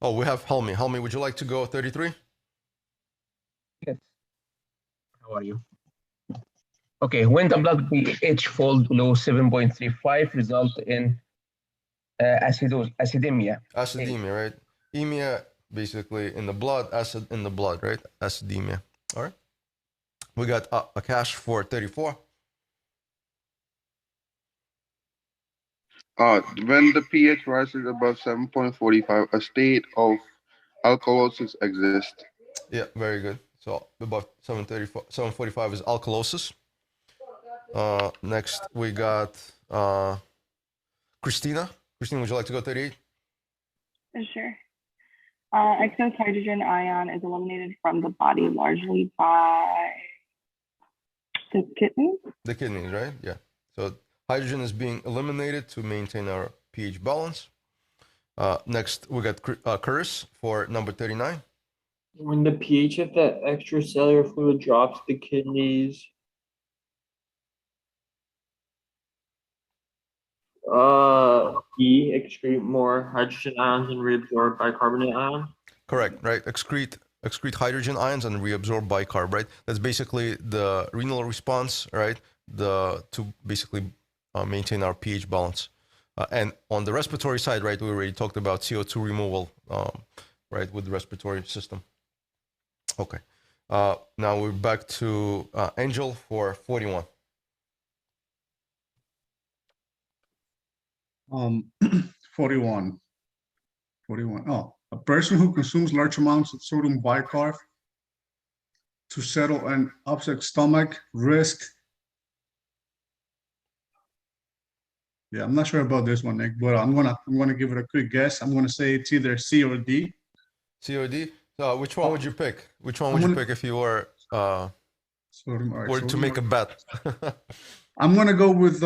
Oh, we have Helmi. Helmi, would you like to go 33? Yes. How are you? Okay, when the blood pH falls below 7.35, result in acidemia. Acidemia, right? Emia, basically in the blood, acid in the blood, right? Acidemia. All right. We got a cash for 34. When the pH rises above 7.45, a state of alkalosis exists. Yeah, very good. So above 745 is alkalosis. Next, we got Christina. Christina, would you like to go 38? Sure. Excess hydrogen ion is eliminated from the body largely by the kidneys. The kidneys, right? Yeah. So hydrogen is being eliminated to maintain our pH balance. Next, we got Curtis for number 39. When the pH of that extracellular fluid drops, the kidneys excrete more hydrogen ions and reabsorb bicarbonate ions. Correct, right? Excrete hydrogen ions and reabsorb bicarb, right? That's basically the renal response, right? To basically maintain our pH balance. And on the respiratory side, right, we already talked about CO2 removal, right, with the respiratory system. Okay. Now we're back to Angel for 41. 41. Oh, a person who consumes large amounts of sodium bicarb to settle an upset stomach risk. Yeah, I'm not sure about this one, Nick, but I'm gonna give it a quick guess. I'm gonna say it's either C or D. C or D? So which one would you pick? Which one would you pick if you were to make a bet? I'm gonna go with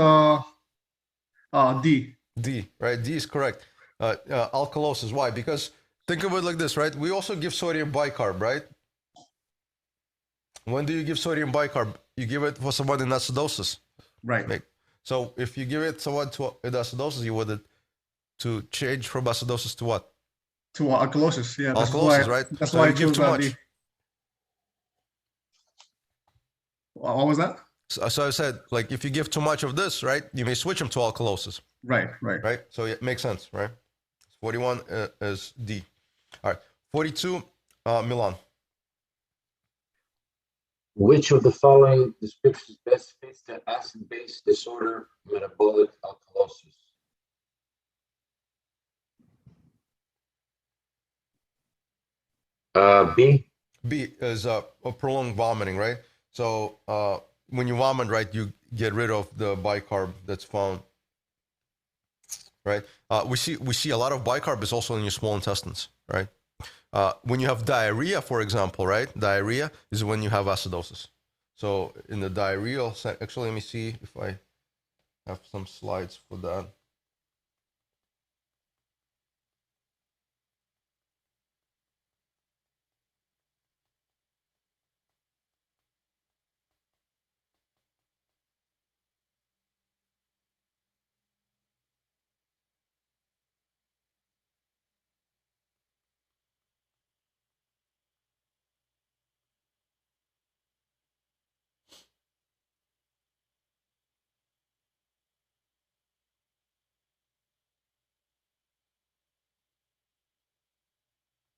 D. D, right? D is correct. Alkalosis. Why? Because think of it like this, right? We also give sodium bicarb, right? When do you give sodium bicarb? You give it for someone in acidosis. Right. So if you give it someone in acidosis, you would to change from acidosis to what? To alkalosis, yeah. Alkalosis, right? That's so why I give too much. What was that? So I said, like, if you give too much of this, right, you may switch them to alkalosis. Right. So it makes sense, right? 41 is D. All right. 42, Milan. Which of the following descriptions best fits the acid-base disorder metabolic alkalosis? B. B is a prolonged vomiting, right? So when you vomit, right, you get rid of the bicarb that's found, right? We see a lot of bicarb is also in your small intestines, right? When you have diarrhea, for example, right? Diarrhea is when you have acidosis. So in the diarrheal, actually, let me see if I have some slides for that.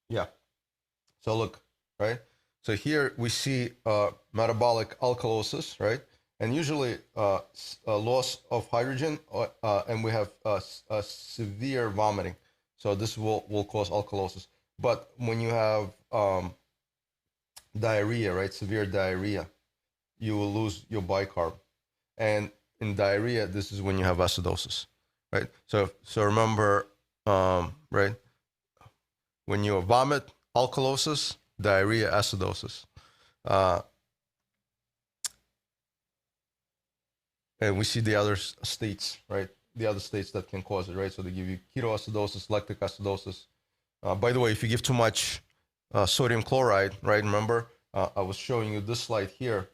Yeah. So look, right? So here we see metabolic alkalosis, right? And usually loss of hydrogen, and we have severe vomiting. So this will cause alkalosis. But when you have diarrhea, right, severe diarrhea, you will lose your bicarb. And in diarrhea, this is when you have acidosis, right? So remember, right, when you vomit, alkalosis, diarrhea, acidosis. And we see the other states, right? The other states that can cause it, right? So they give you ketoacidosis, lactic acidosis. By the way, if you give too much sodium chloride, right? Remember, I was showing you this slide here.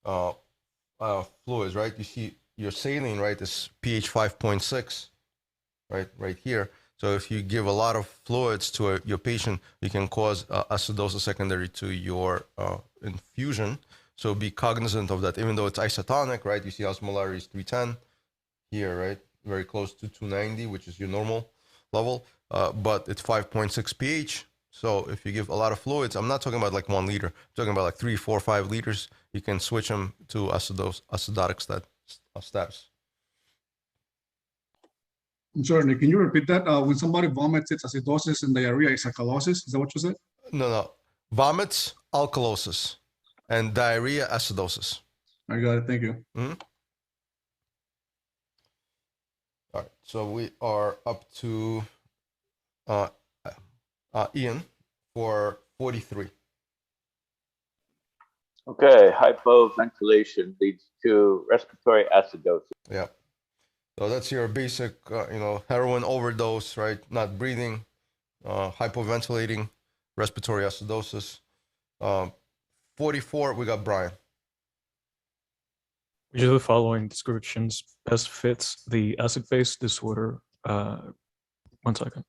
Fluids, right? You see your saline, right, is pH 5.6, right here. So if you give a lot of fluids to your patient, you can cause acidosis secondary to your infusion. So be cognizant of that. Even though it's isotonic, right? You see osmolarity is 310 here, right? Very close to 290, which is your normal level. But it's 5.6 pH. So if you give a lot of fluids, I'm not talking about like 1 liter. I'm talking about like 3, 4, 5 liters. You can switch them to acidotic status. I'm sorry, Nick, can you repeat that? When somebody vomits, it's acidosis, and diarrhea is alkalosis. Is that what you said? No. Vomits, alkalosis, and diarrhea, acidosis. I got it. Thank you. All right. So we are up to Ian for 43. Okay, hypoventilation leads to respiratory acidosis. Yeah. So that's your basic, heroin overdose, right? Not breathing, hypoventilating, respiratory acidosis. 44, we got Brian. Which of the following descriptions best fits the acid-base disorder? 1 second.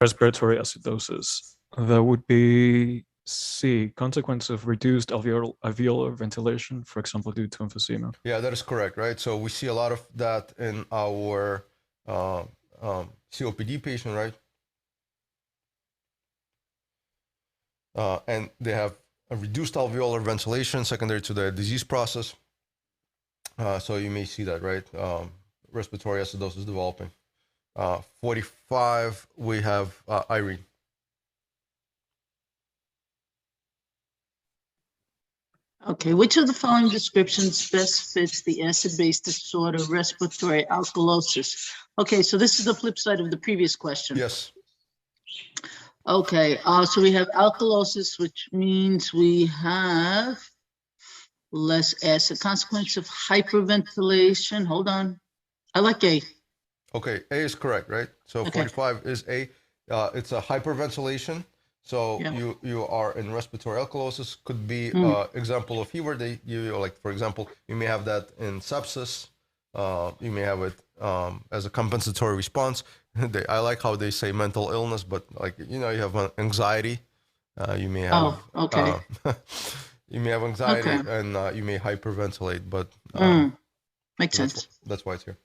Respiratory acidosis. That would be C, consequence of reduced alveolar ventilation, for example, due to emphysema. Yeah, that is correct, right? So we see a lot of that in our COPD patient, right? And they have a reduced alveolar ventilation secondary to the disease process. So you may see that, right? Respiratory acidosis developing. 45, we have Irene. Okay, which of the following descriptions best fits the acid-base disorder respiratory alkalosis? Okay, so this is the flip side of the previous question. Yes. Okay, so we have alkalosis, which means we have less acid. Consequence of hyperventilation. Hold on. I like A. Okay, A is correct, right? So Okay. 45 is A. It's a hyperventilation. So Yeah. you are in respiratory alkalosis. Could be example of fever. They you like, for example, you may have that in sepsis. You may have it as a compensatory response. I like how they say mental illness, but like you have anxiety. You may have. Oh, okay. You may have anxiety Okay. and you may hyperventilate, but Makes sense. that's why it's here.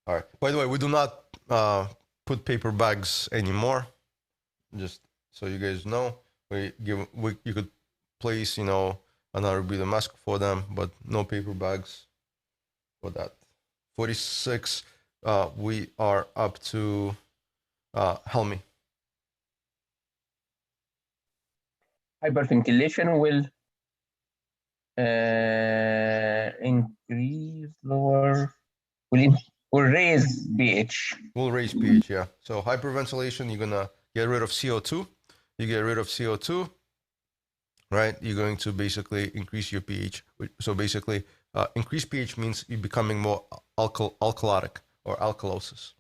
All right. By the way, we do not put paper bags anymore. Just so you guys know, you could place another breather mask for them, but no paper bags for that. 46. We are up to Helmi. Hyperventilation will increase lower, will raise pH. We'll raise pH, yeah. So hyperventilation, you're gonna get rid of CO2. You get rid of CO2, right? You're going to basically increase your pH. So basically, increased pH means you're becoming more alkalotic or alkalosis.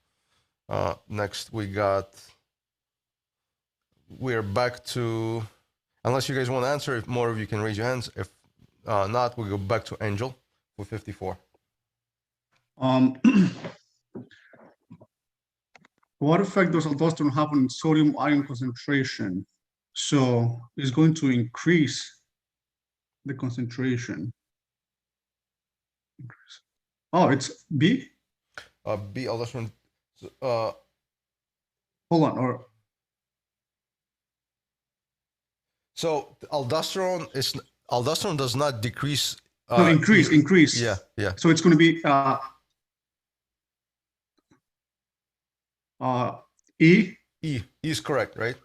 Next, we're back to, unless you guys want to answer, if more of you can raise your hands. If not, we go back to Angel for 54. What effect does aldosterone have on sodium ion concentration? So it's going to increase the concentration. Oh, it's B? B, aldosterone. Hold on, or So aldosterone does not decrease. no, increase. Yeah. So it's going to be E. E is correct, right?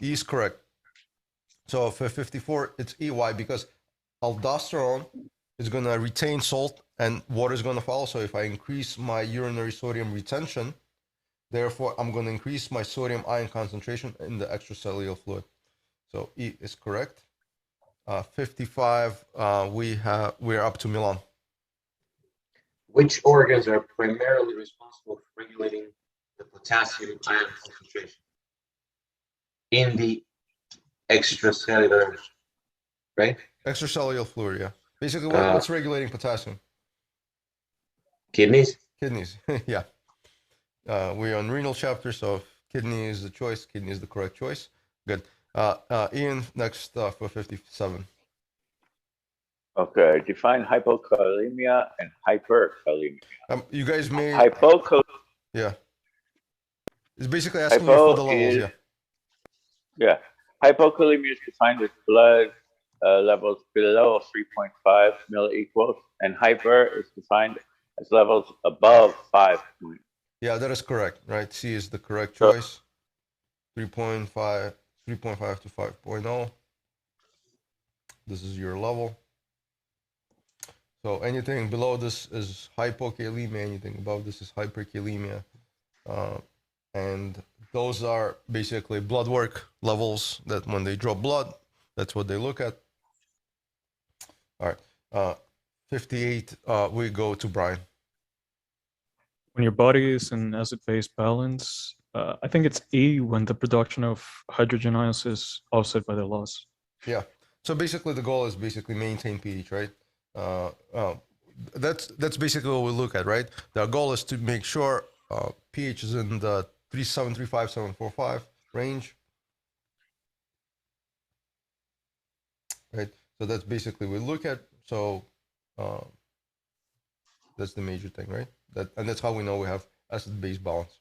E is correct. So for 54, it's E. Why? Because aldosterone is going to retain salt and water is going to follow. So if I increase my urinary sodium retention, therefore I'm going to increase my sodium ion concentration in the extracellular fluid. So E is correct. 55, we're up to Milan. Which organs are primarily responsible for regulating the potassium ion concentration in the extracellular, right? Extracellular fluid, yeah. Basically, what's regulating potassium? Kidneys? Kidneys. Yeah. We're on renal chapter, so kidney is the choice. Kidney is the correct choice. Good. Ian, next for 57. Okay, define hypokalemia and hyperkalemia. You guys may. Yeah. It's basically asking you for the levels. Yeah. Yeah. Hypokalemia is defined as blood levels below 3.5 milliequals, and hyper is defined as levels above 5. Yeah, that is correct, right? C is the correct choice. 3.5 to 5.0. This is your level. So anything below this is hypokalemia, anything above this is hyperkalemia. And those are basically blood work levels that when they draw blood, that's what they look at. All right. 58, we go to Brian. When your body is in acid-base balance, I think it's E when the production of hydrogen ions is offset by the loss. Yeah. So basically the goal is basically maintain pH, right? That's basically what we look at, right? The goal is to make sure pH is in the 735, 745 range. Right. So that's basically what we look at. So that's the major thing, right? And that's how we know we have acid-base balance.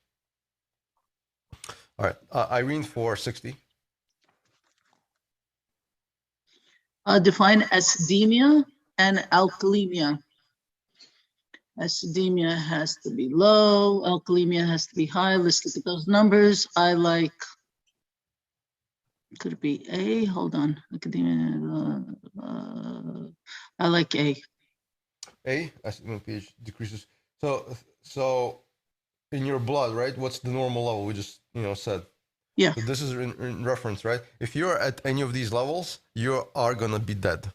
All right. Irene for 60. Define acidemia and alkalemia. Acidemia has to be low, alkalemia has to be high. Let's look at those numbers. I like, could it be A? Hold on. Academia, I like A. A, acid pH decreases. So in your blood, right? What's the normal level? We just, said. Yeah. So this is in reference, right? If you're at any of these levels, you are gonna be dead.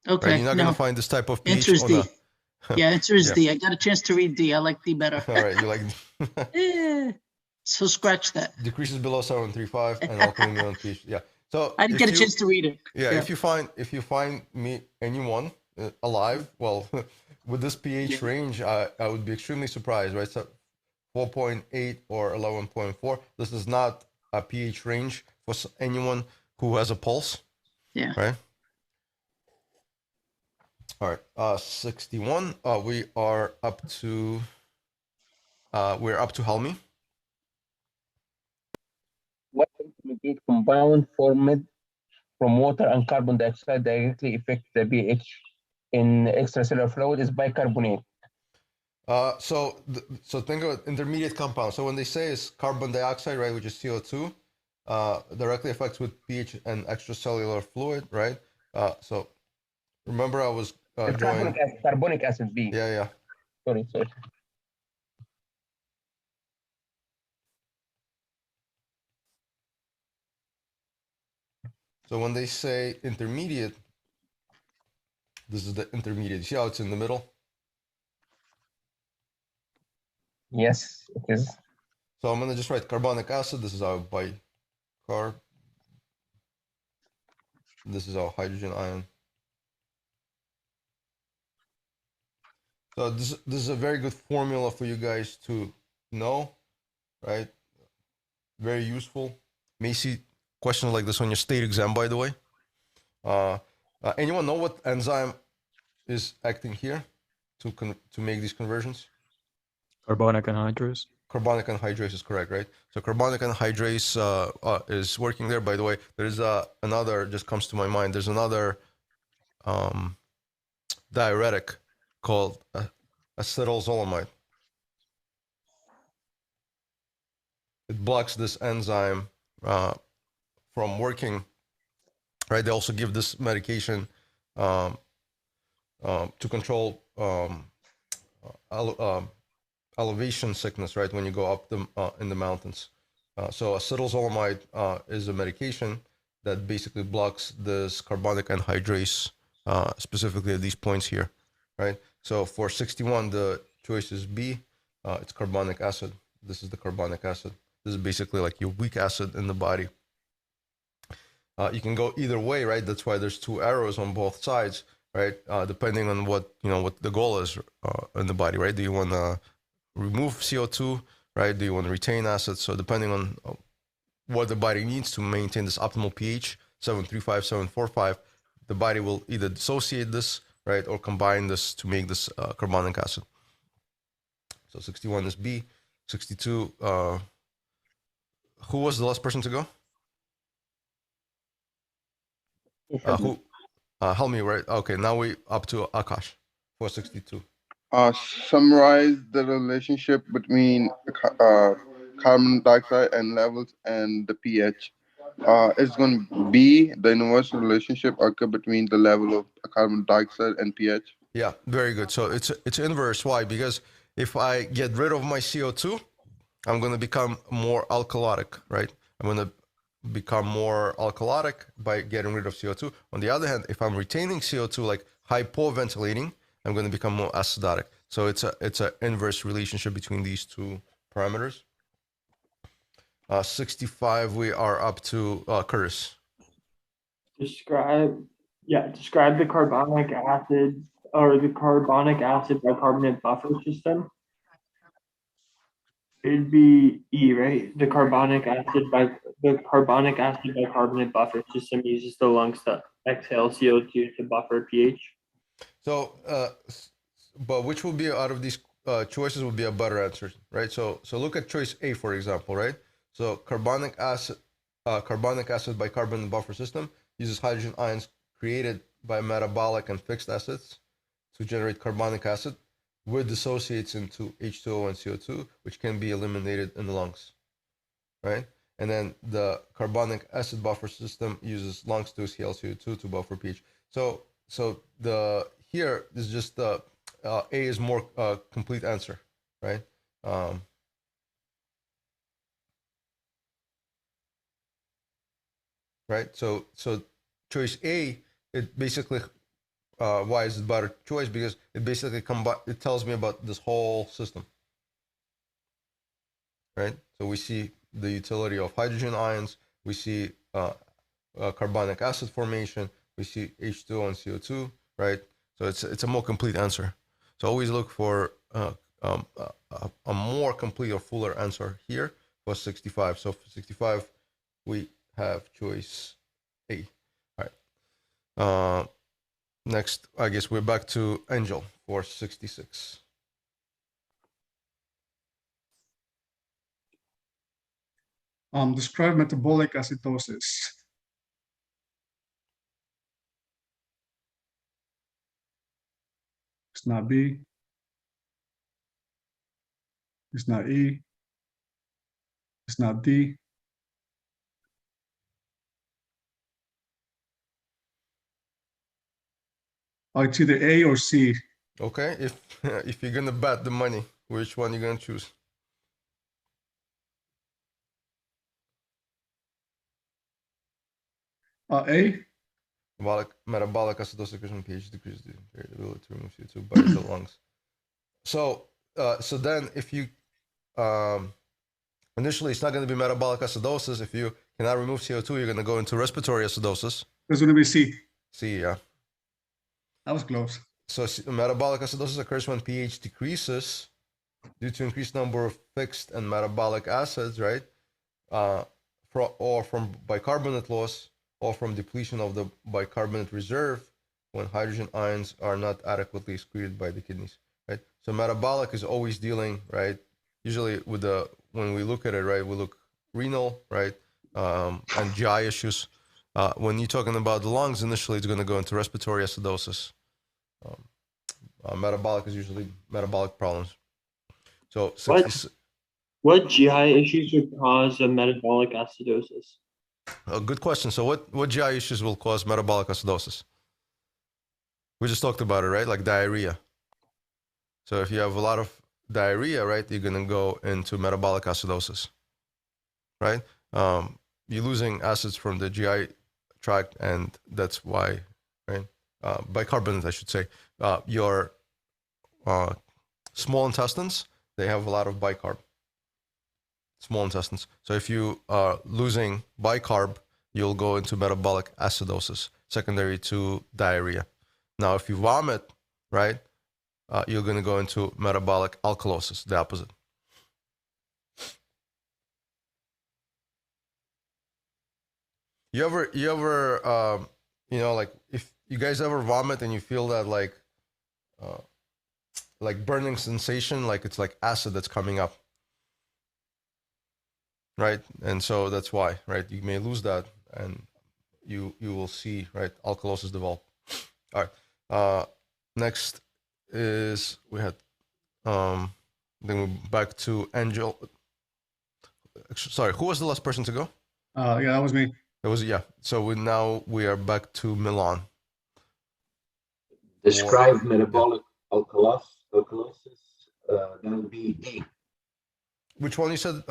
Okay. Right? You're not gonna find this type of pH. Answer is D. Yeah, answer is D. I got a chance to read D. I like D better. All right, you like. So scratch that. Decreases below 735 and alkalemia on pH. Yeah. So I didn't get a chance to read it. Yeah, if you find anyone alive, well, with this pH range, I would be extremely surprised, right? So 4.8 or 11.4. This is not a pH range for anyone who has a pulse. Yeah. Right. All right. 61. We are up to. We're up to Helmi. What intermediate compound formed from water and carbon dioxide directly affect the pH in extracellular fluid is bicarbonate. So think of intermediate compound. So when they say it's carbon dioxide, right, which is CO2, directly affects with pH and extracellular fluid, right? So remember I was drawing carbonic acid B. Yeah. Sorry. So when they say intermediate, this is the intermediate. See how it's in the middle? Yes, it is. So I'm going to just write carbonic acid. This is our bicarb. This is our hydrogen ion. So this is a very good formula for you guys to know, right? Very useful. May see questions like this on your state exam, by the way. Anyone know what enzyme is acting here to make these conversions? Carbonic anhydrase. Carbonic anhydrase is correct, right? So carbonic anhydrase is working there. By the way, there is another, just comes to my mind, there's another diuretic called acetylzolamide. It blocks this enzyme from working, right? They also give this medication to control elevation sickness, right? When you go up in the mountains. So acetylzolamide is a medication that basically blocks this carbonic anhydrase, specifically at these points here, right? So for 61, the choice is B. It's carbonic acid. This is the carbonic acid. This is basically like your weak acid in the body. You can go either way, right? That's why there's two arrows on both sides, right? Depending on what the goal is in the body, right? Do you want to remove CO2, right? Do you want to retain acids? So depending on what the body needs to maintain this optimal pH, 7.35, 7.45, the body will either dissociate this, right, or combine this to make this carbonic acid. So 61 is B. 62, who was the last person to go? Help me, right? Okay, now we up to Akash for 62. Summarize the relationship between carbon dioxide and levels and the pH. It's going to be the universal relationship occur between the level of carbon dioxide and pH. Yeah, very good. So it's inverse. Why? Because if I get rid of my CO2, I'm going to become more alkalotic, right? I'm going to become more alkalotic by getting rid of CO2. On the other hand, if I'm retaining CO2, like hypoventilating, I'm going to become more acidotic. So it's a inverse relationship between these two parameters. 65, we are up to Curtis. Describe the carbonic acid or the carbonic acid bicarbonate buffer system. It'd be E, right? The carbonic acid bicarbonate buffer system uses the lungs to exhale CO2 to buffer pH. So, but which will be out of these choices would be a better answer, right? So look at choice A, for example, right? So carbonic acid bicarbonate buffer system uses hydrogen ions created by metabolic and fixed acids to generate carbonic acid, which dissociates into H2O and CO2, which can be eliminated in the lungs, right? And then the carbonic acid buffer system uses lungs to exhale CO2 to buffer pH. So the here is just the A is more complete answer, right? Right. So choice A, it basically why is it a better choice? Because it basically it tells me about this whole system, right? So we see the utility of hydrogen ions, we see carbonic acid formation, we see H2O and CO2, right? So it's a more complete answer. So always look for a more complete or fuller answer here for 65. So for 65, we have choice A. All right. Next, I guess we're back to Angel for 66. Describe metabolic acidosis. It's not B. It's not E. It's not D. Oh, it's either A or C. Okay, if you're gonna bet the money, which one you gonna choose? A. Metabolic acidosis pH decreases the ability to remove CO2 by the lungs. So then if you initially it's not going to be metabolic acidosis. If you cannot remove CO2, you're going to go into respiratory acidosis. It's going to be C. C, yeah. That was close. So metabolic acidosis occurs when pH decreases due to increased number of fixed and metabolic acids, right? Or from bicarbonate loss, or from depletion of the bicarbonate reserve when hydrogen ions are not adequately excreted by the kidneys, right? So metabolic is always dealing, right? Usually with when we look at it, right, we look renal, right, and GI issues. When you're talking about the lungs, initially it's going to go into respiratory acidosis. Metabolic is usually metabolic problems. So what GI issues would cause a metabolic acidosis? Good question. So what GI issues will cause metabolic acidosis? We just talked about it, right? Like diarrhea. So if you have a lot of diarrhea, right, you're going to go into metabolic acidosis, right? You're losing acids from the GI tract, and that's why, right? Bicarbonate, I should say. Your small intestines, they have a lot of bicarb. Small intestines. So if you are losing bicarb, you'll go into metabolic acidosis, secondary to diarrhea. Now, if you vomit, right, you're going to go into metabolic alkalosis, the opposite. You ever, you know, like if you guys ever vomit and you feel that like burning sensation, like it's like acid that's coming up, right? And so that's why, right? You may lose that, and you will see, right, alkalosis develop. All right. Next is we had then we're back to Angel. Sorry, who was the last person to go? Yeah, that was me. It was, yeah. So we are back to Milan. Describe metabolic alkalosis. That would be D. Which one you said?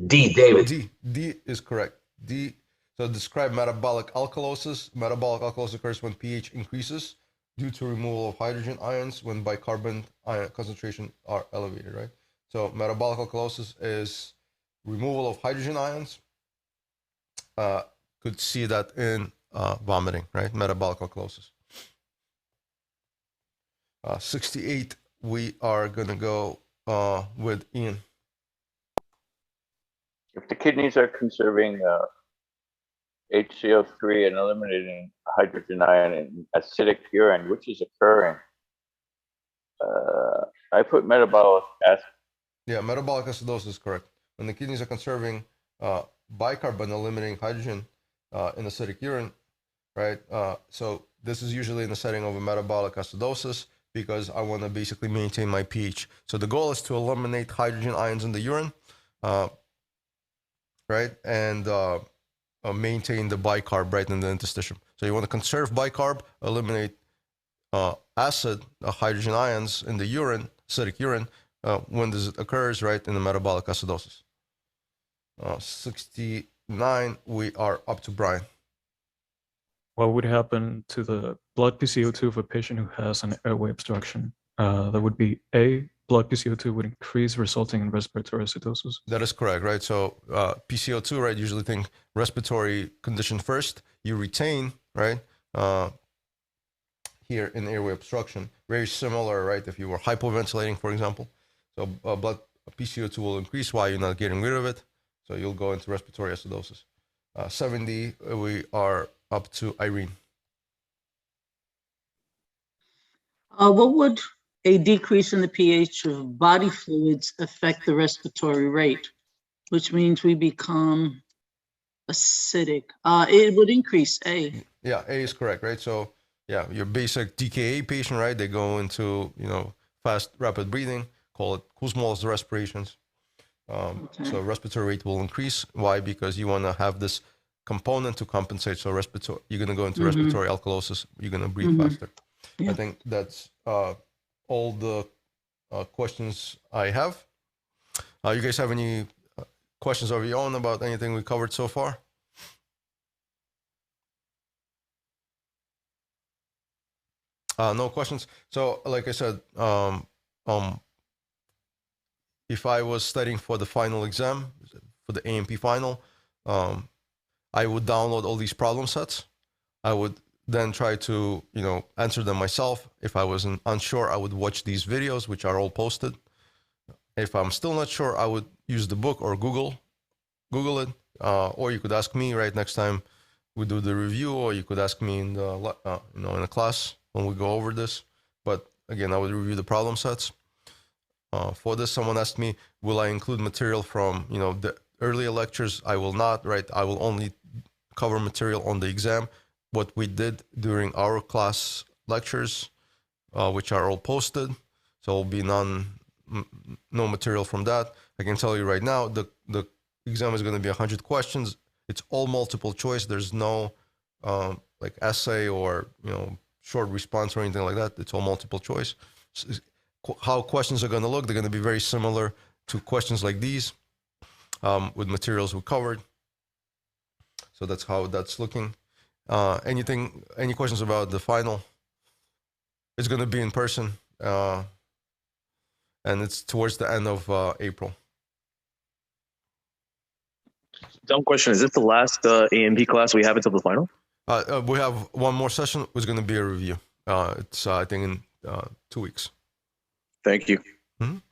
D, David. D is correct. D. So describe metabolic alkalosis. Metabolic alkalosis occurs when pH increases due to removal of hydrogen ions when bicarbonate ion concentration are elevated, right? So metabolic alkalosis is removal of hydrogen ions. Could see that in vomiting, right? Metabolic alkalosis. 68, we are going to go with Ian. If the kidneys are conserving HCO3 and eliminating hydrogen ion in acidic urine, which is occurring, I put metabolic acid. Yeah, metabolic acidosis is correct. When the kidneys are conserving bicarb and eliminating hydrogen in acidic urine, right? So this is usually in the setting of a metabolic acidosis because I want to basically maintain my pH. So the goal is to eliminate hydrogen ions in the urine, right? And maintain the bicarb right in the interstitium. So you want to conserve bicarb, eliminate acid, hydrogen ions in the urine, acidic urine, when this occurs, right, in the metabolic acidosis. 69, we are up to Brian. What would happen to the blood PCO2 of a patient who has an airway obstruction? That would be A, blood PCO2 would increase, resulting in respiratory acidosis. That is correct, right? So PCO2, right, usually think respiratory condition first. You retain, right, here in airway obstruction. Very similar, right, if you were hypoventilating, for example. So blood PCO2 will increase while you're not getting rid of it. So you'll go into respiratory acidosis. 70, we are up to Irene. What would a decrease in the pH of body fluids affect the respiratory rate, which means we become acidic? It would increase A. Yeah, A is correct, right? So yeah, your basic DKA patient, right? They go into, you know, fast, rapid breathing, call it Kussmaul's respirations. So respiratory rate will increase. Why? Because you want to have this component to compensate. So respiratory, you're going to go into respiratory alkalosis. You're going to breathe faster. Yeah. I think that's all the questions I have. You guys have any questions of your own about anything we covered so far? No questions. So, like I said, if I was studying for the final exam, for the AMP final, I would download all these problem sets. I would then try to, you know, answer them myself. If I wasn't unsure, I would watch these videos, which are all posted. If I'm still not sure, I would use the book or Google it, or you could ask me right next time we do the review, or you could ask me in the in a class when we go over this. But again, I would review the problem sets. For this, someone asked me, will I include material from, you know, the earlier lectures? I will not, right? I will only cover material on the exam. What we did during our class lectures, which are all posted. So will be no material from that. I can tell you right now, the exam is going to be 100 questions. It's all multiple choice. There's no like essay or, you know, short response or anything like that. It's all multiple choice. How questions are going to look, they're going to be very similar to questions like these with materials we covered. So that's how that's looking. Any questions about the final? It's going to be in person, and it's towards the end of April. Dumb question. Is this the last AMP class we have until the final? We have one more session. It's going to be a review. It's, I think, in 2 weeks. Thank you. Mhm.